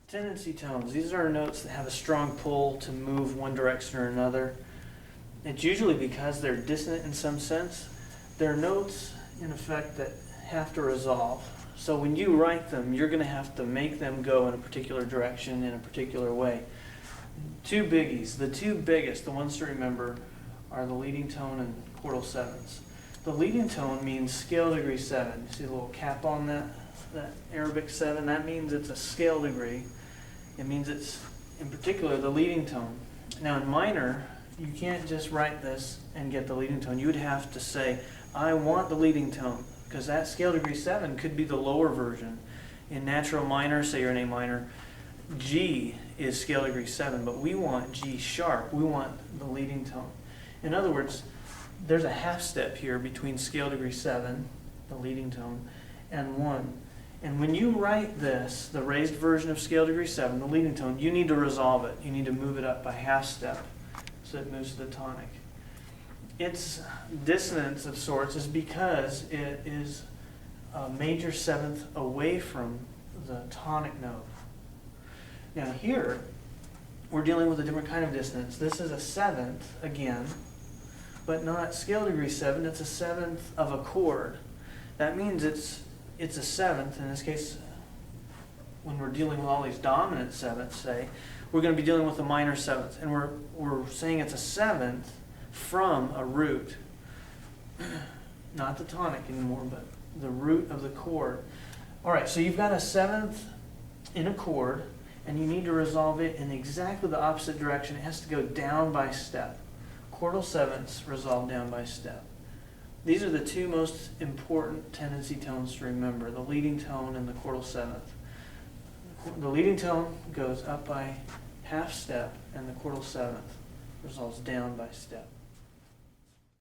Tendency tones. These are notes that have a strong pull to move one direction or another. It's usually because they're dissonant in some sense. They're notes, in effect, that have to resolve. So when you write them, you're going to have to make them go in a particular direction in a particular way. Two biggies. The two biggest, the ones to remember, are the leading tone and chordal sevenths. The leading tone means scale degree 7. You see the little cap on that Arabic 7? That means it's a scale degree. It means it's, in particular, the leading tone. Now in minor, you can't just write this and get the leading tone. You would have to say, I want the leading tone, because that scale degree 7 could be the lower version. In natural minor, say you're in A minor, G is scale degree 7, but we want G sharp. We want the leading tone. In other words, there's a half step here between scale degree 7, the leading tone, and 1. And when you write this, the raised version of scale degree 7, the leading tone, you need to resolve it. You need to move it up by half step so it moves to the tonic. Its dissonance of sorts is because it is a major seventh away from the tonic note. Now here, we're dealing with a different kind of dissonance. This is a seventh, again, but not scale degree 7, it's a seventh of a chord. That means it's a seventh. In this case, when we're dealing with all these dominant sevenths, say, we're going to be dealing with a minor seventh, and we're saying it's a seventh from a root. Not the tonic anymore, but the root of the chord. All right, so you've got a seventh in a chord, and you need to resolve it in exactly the opposite direction. It has to go down by step. Chordal sevenths resolve down by step. These are the two most important tendency tones to remember, the leading tone and the chordal seventh. The leading tone goes up by half step, and the chordal seventh resolves down by step.